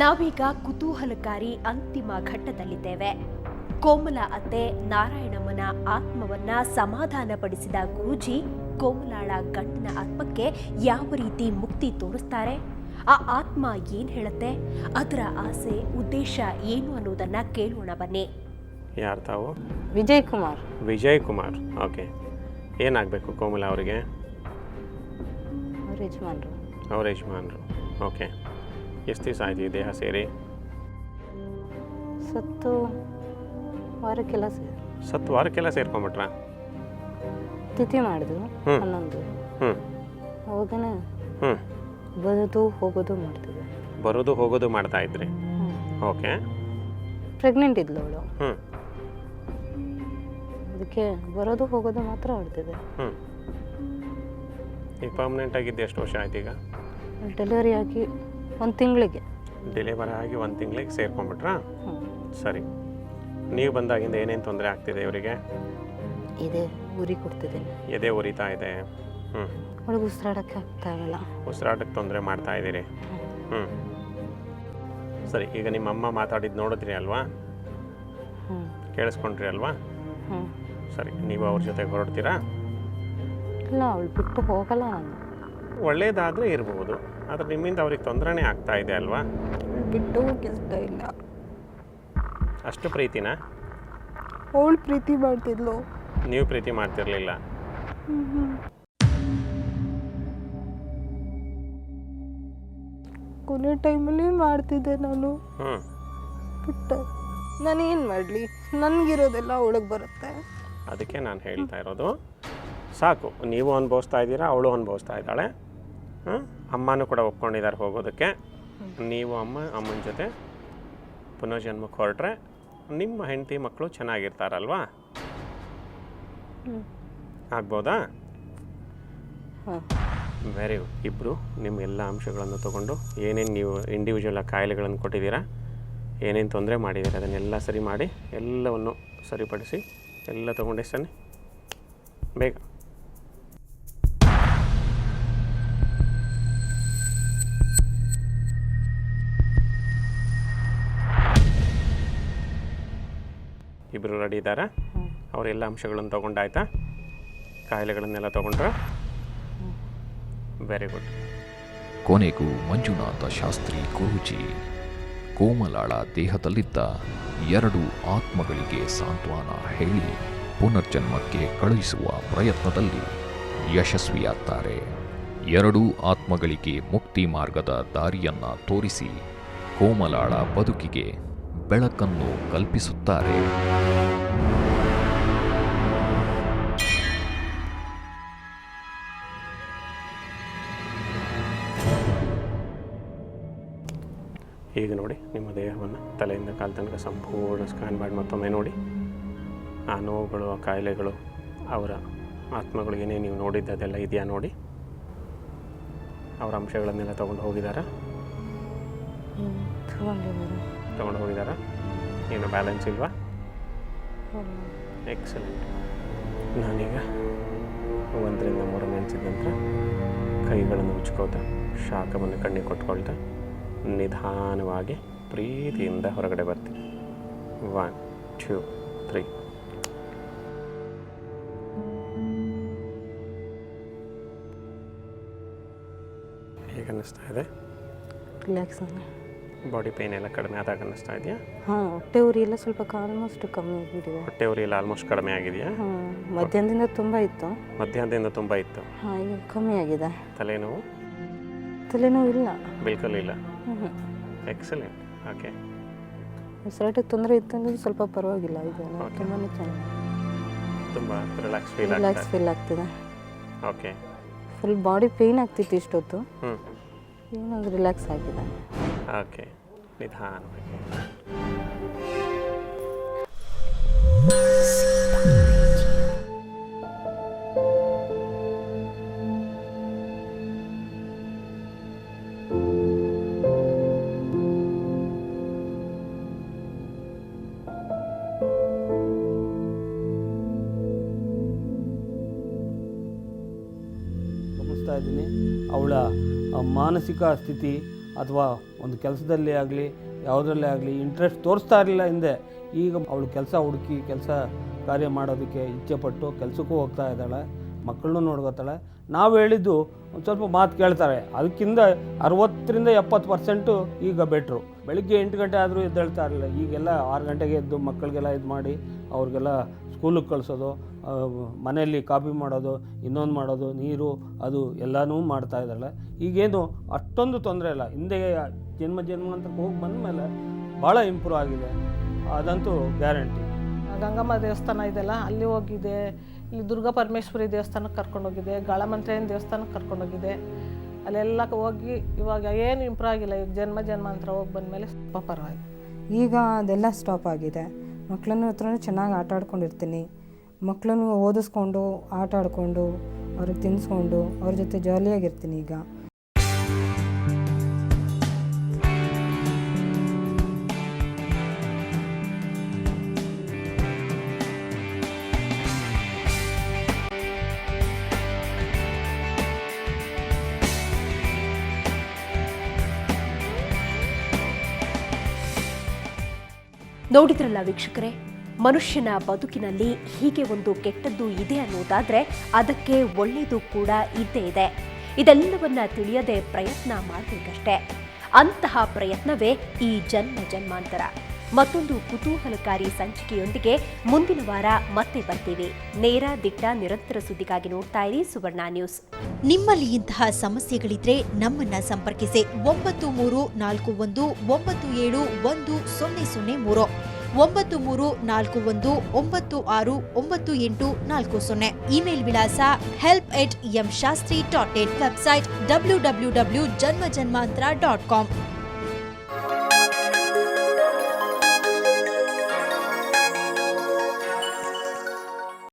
ನಾವೀಗ ಕುತೂಹಲಕಾರಿ ಅಂತಿಮ ಘಟ್ಟದಲ್ಲಿದ್ದೇವೆ. ಕೋಮಲ ಅತ್ತೆ ನಾರಾಯಣಮ್ಮನ ಆತ್ಮವನ್ನ ಸಮಾಧಾನಪಡಿಸಿದ ಗುರೂಜಿ ಕೋಮಲಾಳ ಗಂಡನ ಆತ್ಮಕ್ಕೆ ಯಾವ ರೀತಿ ಮುಕ್ತಿ ತೋರಿಸ್ತಾರೆ? ಆ ಆತ್ಮ ಏನ್ ಹೇಳುತ್ತೆ? ಅದರ ಆಸೆ ಉದ್ದೇಶ ಏನು ಅನ್ನೋದನ್ನ ಕೇಳೋಣ ಬನ್ನಿ. ಯಾರು ತಾವು? ವಿಜಯ್ ಕುಮಾರ್. ವಿಜಯ್ ಕುಮಾರ್, ಓಕೆ. ಏನಾಗಬೇಕು ಕೋಮಲ ಅವರಿಗೆ? ಅವ್ರ ಯಜಮಾನ್ರು, ಓಕೆ. ಎಷ್ಟು ದಿವಸ ಆಯ್ತು ಈ ದೇಹ ಸೇರಿ? ಸತ್ತು ವಾರಕ್ಕೆಲ್ಲ ಸೇರ್ಕೊಂಬಿಟ್ರ? ತಿಥಿ ಮಾಡಿದ್ರು 11. ಅವಾಗನೇ ಬರೋದು ಹೋಗೋದು ಮಾಡ್ತಾ ಇದ್ರಿ? ಓಕೆ. ಪ್ರೆಗ್ನೆಂಟ್ ಇದ್ಲು ಅವಳು, ಅದಕ್ಕೆ ಬರೋದು ಹೋಗೋದು ಮಾತ್ರ ಹೊಡ್ತಿದ್ದೆ. ಈಗ ಪರ್ಮನೆಂಟ್ ಆಗಿದ್ದು ಎಷ್ಟು ವರ್ಷ ಆಯ್ತು ಈಗ? ಡೆಲಿವರಿ ಆಗಿ 1 ತಿಂಗಳಿಗೆ. ಡೆಲಿವರಿ ಆಗಿ 1 ತಿಂಗಳಿಗೆ ಸೇರ್ಕೊಂಡ್ಬಿಟ್ರಾ? ಸರಿ. ನೀವು ಬಂದಾಗಿಂದ ಏನೇನು ತೊಂದರೆ ಆಗ್ತಿದೆ ಇವರಿಗೆ? ಇದೆ, ಉರಿ ಕೊಡ್ತಿದ್ದೀನಿ. ಎದೆ ಉರಿತಾ ಇದೆ. ಅವಳಿಗೆ ಉಸಿರಾಡಕ್ಕೆ ಆಗ್ತಾ ಇಲ್ಲ. ಉಸಿರಾಟಕ್ಕೆ ತೊಂದರೆ ಮಾಡ್ತಾ ಇದ್ದೀರಿ. ಸರಿ, ಈಗ ನಿಮ್ಮ ಅಮ್ಮ ಮಾತಾಡಿದ್ದು ನೋಡಿದ್ರಿ ಅಲ್ವಾ? ಕೇಳಿಸ್ಕೊಂಡ್ರಿ ಅಲ್ವಾ? ಸರಿ, ನೀವು ಅವ್ರ ಜೊತೆಗೆ ಹೊರಡ್ತೀರಾ? ಇಲ್ಲ, ಅವಳು ಬಿಟ್ಟು ಹೋಗಲ್ಲ ನಾನು. ಒಳ್ಳೇದಾದರೆ ಇರ್ಬೋದು, ಆದರೆ ನಿಮ್ಮಿಂದ ಅವ್ರಿಗೆ ತೊಂದರೆನೇ ಆಗ್ತಾ ಇದೆ ಅಲ್ವಾ? ಬಿಟ್ಟು ಹೋಗಿಸ್ತ ಇಲ್ಲ. ಅಷ್ಟು ಪ್ರೀತಿನಾ? ಅವಳು ಪ್ರೀತಿ ಮಾಡ್ತಿದ್ಲು, ನೀವು ಪ್ರೀತಿ ಮಾಡ್ತಿರ್ಲಿಲ್ಲ. ಕೊನೆ ಟೈಮಲ್ಲಿ ಮಾಡ್ತಿದ್ದೆ ನಾನು. ಬಿಟ್ಟು ನಾನೇನು ಮಾಡಲಿ? ನನಗಿರೋದೆಲ್ಲ ಅವಳಿಗೆ ಬರುತ್ತೆ. ಅದಕ್ಕೆ ನಾನು ಹೇಳ್ತಾ ಇರೋದು, ಸಾಕು. ನೀವು ಅನುಭವಿಸ್ತಾ ಇದ್ದೀರಾ, ಅವಳು ಅನುಭವಿಸ್ತಾ ಇದ್ದಾಳೆ. ಅಮ್ಮನೂ ಕೂಡ ಒಪ್ಕೊಂಡಿದ್ದಾರೆ ಹೋಗೋದಕ್ಕೆ. ನೀವು ಅಮ್ಮನ ಜೊತೆ ಪುನರ್ಜನ್ಮಕ್ಕೆ ಹೊರಟ್ರೆ ನಿಮ್ಮ ಹೆಂಡತಿ ಮಕ್ಕಳು ಚೆನ್ನಾಗಿರ್ತಾರಲ್ವಾ? ಆಗ್ಬೋದಾ? Very good. ಇಬ್ಬರು ನಿಮ್ಮ ಎಲ್ಲ ಅಂಶಗಳನ್ನು ತೊಗೊಂಡು ಏನೇನು ನೀವು ಇಂಡಿವಿಜುವಲ್ ಕಾಯಿಲೆಗಳನ್ನು ಕೊಟ್ಟಿದ್ದೀರಾ, ಏನೇನು ತೊಂದರೆ ಮಾಡಿದ್ದೀರಾ, ಅದನ್ನೆಲ್ಲ ಸರಿ ಮಾಡಿ ಎಲ್ಲವನ್ನು ಸರಿಪಡಿಸಿ ಎಲ್ಲ ತೊಗೊಂಡಿಸ್ತಾನೆ ಬೇಗ. ಇಬ್ಬರು ರೆಡಿ ಇದ್ದಾರಾ? ಅವರೆಲ್ಲ ಅಂಶಗಳನ್ನು ತೊಗೊಂಡಾಯ್ತಾ? ಕಾಯಿಲೆಗಳನ್ನೆಲ್ಲ ತೊಗೊಂಡ್ರೆ? Very good. ಕೊನೆಗೂ ಮಂಜುನಾಥ ಶಾಸ್ತ್ರಿ ಗುರೂಜಿ ಕೋಮಲಾಳ ದೇಹದಲ್ಲಿದ್ದ 2 ಆತ್ಮಗಳಿಗೆ ಸಾಂತ್ವನ ಹೇಳಿ ಪುನರ್ಜನ್ಮಕ್ಕೆ ಕಳುಹಿಸುವ ಪ್ರಯತ್ನದಲ್ಲಿ ಯಶಸ್ವಿಯಾಗ್ತಾರೆ. 2 ಆತ್ಮಗಳಿಗೆ ಮುಕ್ತಿ ಮಾರ್ಗದ ದಾರಿಯನ್ನ ತೋರಿಸಿ ಕೋಮಲಾಳ ಬದುಕಿಗೆ ಬೆಳಕನ್ನು ಕಲ್ಪಿಸುತ್ತಾರೆ. ಈಗ ನೋಡಿ, ನಿಮ್ಮ ದೇಹವನ್ನು ತಲೆಯಿಂದ ಕಾಲು ತನಕ ಸಂಪೂರ್ಣ ಸ್ಕ್ಯಾನ್ ಮಾಡಿ ಮತ್ತೊಮ್ಮೆ ನೋಡಿ. ಆ ನೋವುಗಳು, ಆ ಕಾಯಿಲೆಗಳು, ಅವರ ಆತ್ಮಗಳು ಏನೇ ನೀವು ನೋಡಿದ್ದು ಅದೆಲ್ಲ ಇದೆಯಾ ನೋಡಿ. ಅವರ ಅಂಶಗಳನ್ನೆಲ್ಲ ತೊಗೊಂಡು ಹೋಗಿದ್ದಾರಾ? ತೊಗೊಂಡು ಹೋಗಿದ್ದಾರಾ? ಏನು ಬ್ಯಾಲೆನ್ಸ್ ಇಲ್ವಾ? ಎಕ್ಸಲೆಂಟ್. ನಾನೀಗ 1 ರಿಂದ 3 ನೆನೆಸಿದ ನಂತರ ಕೈಗಳನ್ನು ಉಜ್ಕೋತಾ, ಶಾಖವನ್ನು ಕಣ್ಣಿಗೆ ಕೊಟ್ಕೊಳ್ತಾ ನಿಧಾನವಾಗಿ ಪ್ರೀತಿಯಿಂದ ಹೊರಗಡೆ ಬರ್ತೀನಿ. 1, 2, 3. ಹೇಗೆ ಅನ್ನಿಸ್ತಾ ಇದೆ? ರಿಲ್ಯಾಕ್ಸ್. ಬಾಡಿ ಪೇನ್ ಎಲ್ಲ ಕಡಿಮೆ ಆದಾಗ ಅನ್ನಿಸ್ತಾ ಇದೆಯಾ? ಹೊಟ್ಟೆ ಉರಿ ಎಲ್ಲ ಸ್ವಲ್ಪ ಆಲ್ಮೋಸ್ಟ್ ಕಮ್ಮಿ ಆಗಿಬಿಟ್ಟಿದೆ. ಹೊಟ್ಟೆ ಉರಿ ಎಲ್ಲ ಆಲ್ಮೋಸ್ಟ್ ಕಡಿಮೆ ಆಗಿದೆಯಾ? ಮಧ್ಯಾಹ್ನದಿಂದ ತುಂಬ ಇತ್ತು. ಈಗ ಕಮ್ಮಿ ಆಗಿದೆ. ತಲೆನೋವು ಇಲ್ಲ, ಬಿಲ್ಕುಲ್ ಇಲ್ಲ. ಎಕ್ಸಲೆಂಟ್. ಓಕೆ. ಉಸಿರಾಟಕ್ಕೆ ತೊಂದರೆ ಇತ್ತಂದ್ರೆ ಸ್ವಲ್ಪ ಪರವಾಗಿಲ್ಲ. ಈಗ ತುಂಬಾ ಚೆನ್ನಾಗಿ, ತುಂಬ ರಿಲ್ಯಾಕ್ಸ್ ಫೀಲ್ ಆಗ್ತಿದೆ. ಓಕೆ. ಫುಲ್ ಬಾಡಿ ಪೇಯ್ನ್ ಆಗ್ತಿತ್ತು ಇಷ್ಟೊತ್ತು. ಏನಾದರೂ ರಿಲ್ಯಾಕ್ಸ್ ಆಗಿದೆ. ಓಕೆ. ನಿಧಾನವಾಗಿ ಇದ್ದೀನಿ. ಅವಳ ಮಾನಸಿಕ ಸ್ಥಿತಿ ಅಥವಾ ಒಂದು ಕೆಲಸದಲ್ಲಿ ಆಗಲಿ ಯಾವುದರಲ್ಲೇ ಆಗಲಿ ಇಂಟ್ರೆಸ್ಟ್ ತೋರಿಸ್ತಾ ಇರಲಿಲ್ಲ ಹಿಂದೆ. ಈಗ ಅವಳು ಕೆಲಸ ಹುಡುಕಿ ಕೆಲಸ ಕಾರ್ಯ ಮಾಡೋದಕ್ಕೆ ಇಚ್ಛೆಪಟ್ಟು ಕೆಲಸಕ್ಕೂ ಹೋಗ್ತಾ ಇದ್ದಾಳೆ, ಮಕ್ಕಳನ್ನೂ ನೋಡ್ಕೋತಾಳೆ. ನಾವು ಹೇಳಿದ್ದು ಒಂದು ಸ್ವಲ್ಪ ಮಾತು ಕೇಳ್ತಾರೆ. ಅದಕ್ಕಿಂತ 60-70% ಈಗ ಬೆಟ್ರು. ಬೆಳಿಗ್ಗೆ 8 ಗಂಟೆ ಆದರೂ ಎದ್ದೇಳ್ತಾ ಇರಲಿಲ್ಲ. ಈಗೆಲ್ಲ 6 ಗಂಟೆಗೆ ಎದ್ದು ಮಕ್ಕಳಿಗೆಲ್ಲ ಇದು ಮಾಡಿ ಅವ್ರಿಗೆಲ್ಲ ಸ್ಕೂಲಿಗೆ ಕಳಿಸೋದು, ಮನೆಯಲ್ಲಿ ಕಾಫಿ ಮಾಡೋದು, ಇನ್ನೊಂದು ಮಾಡೋದು, ನೀರು ಅದು ಎಲ್ಲನೂ ಮಾಡ್ತಾ ಇದ್ದಾಳೆ. ಈಗೇನು ಅಷ್ಟೊಂದು ತೊಂದರೆ ಇಲ್ಲ. ಹಿಂದೆ ಜನ್ಮಾಂತರಕ್ಕೆ ಹೋಗಿ ಬಂದ ಮೇಲೆ ಭಾಳ ಇಂಪ್ರೂವ್ ಆಗಿದೆ, ಅದಂತೂ ಗ್ಯಾರಂಟಿ. ಗಂಗಮ್ಮ ದೇವಸ್ಥಾನ ಇದೆಲ್ಲ ಅಲ್ಲಿ ಹೋಗಿದೆ, ಇಲ್ಲಿ ದುರ್ಗಾ ಪರಮೇಶ್ವರಿ ದೇವಸ್ಥಾನಕ್ಕೆ ಕರ್ಕೊಂಡೋಗಿದೆ, ಗಾಳಮಂತ್ರೇಯನ ದೇವಸ್ಥಾನಕ್ಕೆ ಕರ್ಕೊಂಡೋಗಿದೆ. ಅಲ್ಲೆಲ್ಲ ಹೋಗಿ ಇವಾಗ ಏನು ಇಂಪ್ರೂವ್ ಆಗಿಲ್ಲ. ಈಗ ಜನ್ಮಾಂತರ ಹೋಗಿ ಬಂದಮೇಲೆ ಸ್ವಲ್ಪ ಪರವಾಗಿ. ಈಗ ಅದೆಲ್ಲ ಸ್ಟಾಪ್ ಆಗಿದೆ. ಮಕ್ಕಳನ್ನ ಹತ್ರನೂ ಚೆನ್ನಾಗಿ ಆಟ ಆಡ್ಕೊಂಡಿರ್ತೀನಿ. ಮಕ್ಕಳನ್ನು ಓದಿಸ್ಕೊಂಡು ಆಟ ಆಡಿಕೊಂಡು ಅವ್ರಿಗೆ ತಿನ್ನಿಸ್ಕೊಂಡು ಅವ್ರ ಜೊತೆ ಜಾಲಿಯಾಗಿರ್ತೀನಿ ಈಗ. ನೋಡಿದ್ರಲ್ಲ ವೀಕ್ಷಕರೇ, ಮನುಷ್ಯನ ಬದುಕಿನಲ್ಲಿ ಹೀಗೆ ಒಂದು ಕೆಟ್ಟದ್ದು ಇದೆ ಅನ್ನೋದಾದ್ರೆ ಅದಕ್ಕೆ ಒಳ್ಳೆಯದು ಕೂಡ ಇದ್ದೇ ಇದೆ. ಇದೆಲ್ಲವನ್ನ ತಿಳಿಯದೆ ಪ್ರಯತ್ನ ಮಾಡಬೇಕಷ್ಟೆ. ಅಂತಹ ಪ್ರಯತ್ನವೇ ಈ ಜನ್ಮಾಂತರ. ಮತ್ತೊಂದು ಕುತೂಹಲಕಾರಿ ಸಂಚಿಕೆಯೊಂದಿಗೆ ಮುಂದಿನ ವಾರ ಮತ್ತೆ ಬರ್ತೀವಿ. ನೇರ ದಿಟ್ಟ ನಿರಂತರ ಸುದ್ದಿಗಾಗಿ ನೋಡ್ತಾ ಇರಿ ಸುವರ್ಣ ನ್ಯೂಸ್. ನಿಮ್ಮಲ್ಲಿ ಇಂತಹ ಸಮಸ್ಯೆಗಳಿದ್ರೆ ನಮ್ಮನ್ನ ಸಂಪರ್ಕಿಸಿ. 9341971003 9341969840. ಇಮೇಲ್ ವಿಳಾಸ help@mshastri.in. Website www.janmajanmantra.com.